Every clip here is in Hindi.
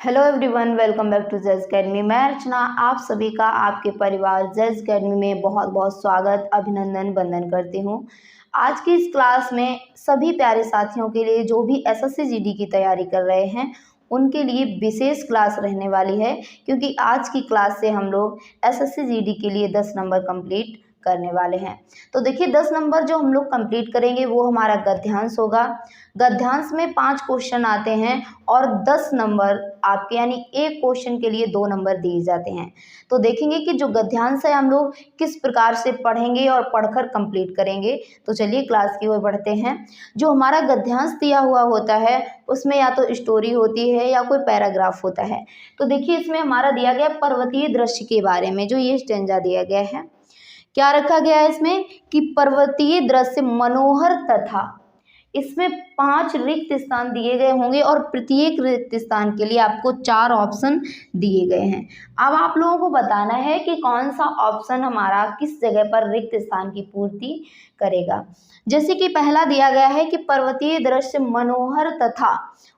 Hello everyone, welcome back to जेज अकेडमी। मैं अर्चना आप सभी का आपके परिवार जेज अकेडमी में बहुत बहुत स्वागत, अभिनंदन, वंदन करती हूँ। आज की इस क्लास में सभी प्यारे साथियों के लिए जो भी एसएससी जीडी की तैयारी कर रहे हैं उनके लिए विशेष क्लास रहने वाली है, क्योंकि आज की क्लास से हम लोग एसएससी जीडी के लिए 10 नंबर कंप्लीट करने वाले हैं। तो देखिए 10 नंबर जो हम लोग कंप्लीट करेंगे वो हमारा गद्यांश होगा। गद्यांश में 5 क्वेश्चन आते हैं और 10 नंबर आपके यानी एक क्वेश्चन के लिए 2 नंबर दिए जाते हैं। तो देखेंगे कि जो गद्यांश है हम लोग किस प्रकार से पढ़ेंगे और पढ़कर कंप्लीट करेंगे। तो चलिए क्लास की ओर बढ़ते हैं। जो हमारा गद्यांश दिया हुआ होता है उसमें या तो स्टोरी होती है या कोई पैराग्राफ होता है। तो देखिए इसमें हमारा दिया गया पर्वतीय दृश्य के बारे में, जो ये स्टेंजा दिया गया है, क्या रखा गया है इसमें कि पर्वतीय दृश्य मनोहर तथा, इसमें 5 रिक्त स्थान दिए गए होंगे और प्रत्येक रिक्त स्थान के लिए आपको 4 ऑप्शन दिए गए हैं। अब आप लोगों को बताना है कि कौन सा ऑप्शन हमारा किस जगह पर रिक्त स्थान की पूर्ति करेगा। जैसे कि पहला दिया गया है कि पर्वतीय दृश्य मनोहर तथा,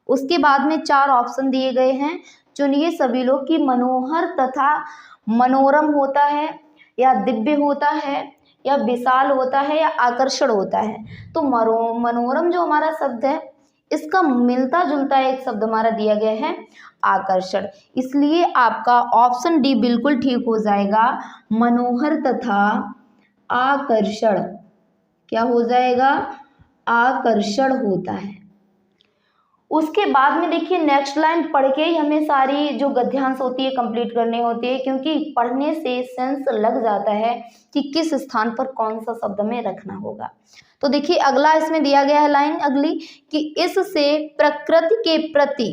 उसके बाद में 4 ऑप्शन दिए गए हैं। चुनिए सभी लोग कि मनोहर तथा मनोरम होता है या दिव्य होता है या विशाल होता है या आकर्षण होता है। तो मनोरम जो हमारा शब्द है इसका मिलता जुलता एक शब्द हमारा दिया गया है आकर्षण, इसलिए आपका ऑप्शन डी बिल्कुल ठीक हो जाएगा। मनोहर तथा आकर्षण क्या हो जाएगा? आकर्षण होता है। उसके बाद में देखिए नेक्स्ट लाइन पढ़ के ही हमें सारी जो गद्यांश होती है कंप्लीट करनी होती है, क्योंकि पढ़ने से सेंस लग जाता है कि किस स्थान पर कौन सा शब्द हमें रखना होगा। तो देखिए अगला इसमें दिया गया है लाइन अगली कि इससे प्रकृति के प्रति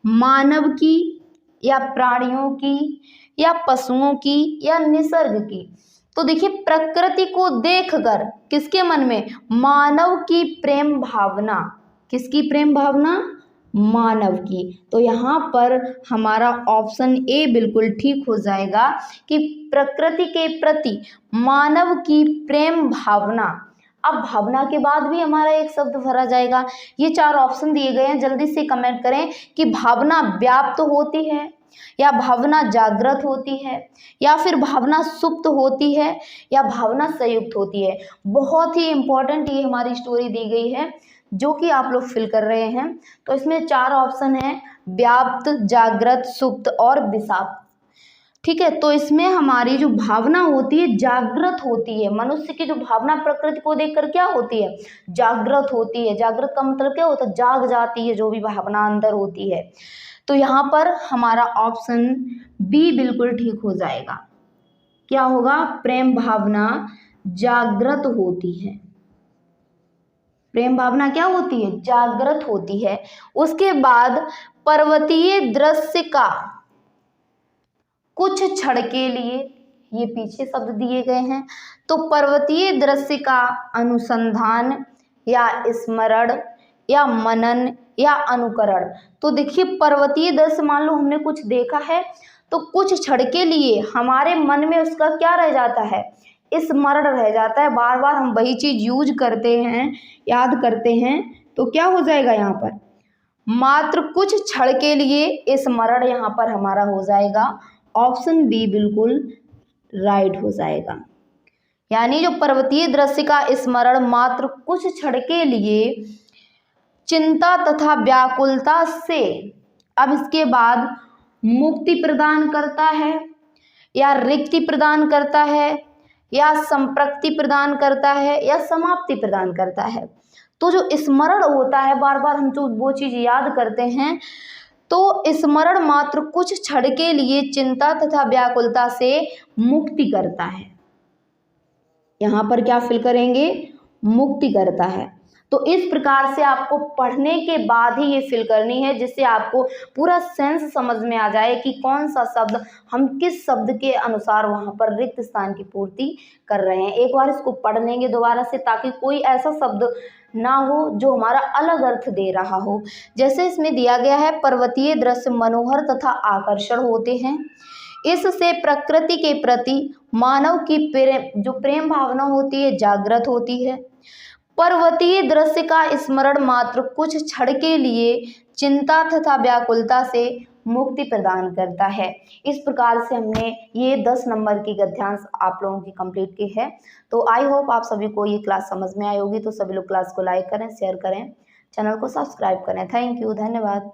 मानव की या प्राणियों की या पशुओं की या निसर्ग की। तो देखिए प्रकृति को देखकर किसके मन में? मानव की प्रेम भावना। किसकी प्रेम भावना? मानव की। तो यहाँ पर हमारा ऑप्शन ए बिल्कुल ठीक हो जाएगा कि प्रकृति के प्रति मानव की प्रेम भावना। अब भावना के बाद भी हमारा एक शब्द भरा जाएगा। ये 4 ऑप्शन दिए गए हैं, जल्दी से कमेंट करें कि भावना व्याप्त होती है या भावना जागृत होती है या फिर भावना सुप्त होती है या भावना संयुक्त होती है। बहुत ही इंपॉर्टेंट ये हमारी स्टोरी दी गई है जो कि आप लोग फिल कर रहे हैं। तो इसमें 4 ऑप्शन हैं, व्याप्त, जागृत, सुप्त और विषाक्त। ठीक है, तो इसमें हमारी जो भावना होती है जागृत होती है। मनुष्य की जो भावना प्रकृति को देखकर क्या होती है? जागृत होती है। जागृत का मतलब क्या होता है? जाग जाती है जो भी भावना अंदर होती है। तो यहाँ पर हमारा ऑप्शन बी बिल्कुल ठीक हो जाएगा। क्या होगा? प्रेम भावना जागृत होती है। प्रेम भावना क्या होती है? जागृत होती है। उसके बाद पर्वतीय दृश्य का कुछ क्षण के लिए, ये पीछे शब्द दिए गए हैं, तो पर्वतीय दृश्य का अनुसंधान या स्मरण या मनन या अनुकरण। तो देखिए पर्वतीय दृश्य मान लो हमने कुछ देखा है तो कुछ क्षण के लिए हमारे मन में उसका क्या रह जाता है? स्मरण रह जाता है। बार बार हम वही चीज यूज करते हैं, याद करते हैं, तो क्या हो जाएगा यहाँ पर? मात्र कुछ क्षण के लिए स्मरण यहाँ पर हमारा हो जाएगा। ऑप्शन बी बिल्कुल राइट हो जाएगा। यानी जो पर्वतीय दृश्य का स्मरण मात्र कुछ क्षण के लिए चिंता तथा व्याकुलता से, अब इसके बाद मुक्ति प्रदान करता है या रिक्ति प्रदान करता है या संप्रक्ति प्रदान करता है या समाप्ति प्रदान करता है। तो जो स्मरण होता है, बार बार हम जो वो चीज याद करते हैं, तो स्मरण मात्र कुछ क्षण के लिए चिंता तथा व्याकुलता से मुक्ति करता है। यहाँ पर क्या फिल करेंगे? मुक्ति करता है। तो इस प्रकार से आपको पढ़ने के बाद ही ये फिल करनी है, जिससे आपको पूरा सेंस समझ में आ जाए कि कौन सा शब्द हम किस शब्द के अनुसार वहां पर रिक्त स्थान की पूर्ति कर रहे हैं। एक बार इसको पढ़ लेंगे दोबारा से, ताकि कोई ऐसा शब्द ना हो जो हमारा अलग अर्थ दे रहा हो। जैसे इसमें दिया गया है पर्वतीय दृश्य मनोहर तथा आकर्षण होते हैं, इससे प्रकृति के प्रति मानव की जो प्रेम भावना होती है जागृत होती है। पर्वतीय दृश्य का स्मरण मात्र कुछ क्षण के लिए चिंता तथा व्याकुलता से मुक्ति प्रदान करता है। इस प्रकार से हमने ये 10 नंबर की गद्यांश आप लोगों की कंप्लीट की है। तो आई होप आप सभी को ये क्लास समझ में आई होगी। तो सभी लोग क्लास को लाइक करें, शेयर करें, चैनल को सब्सक्राइब करें। थैंक यू, धन्यवाद।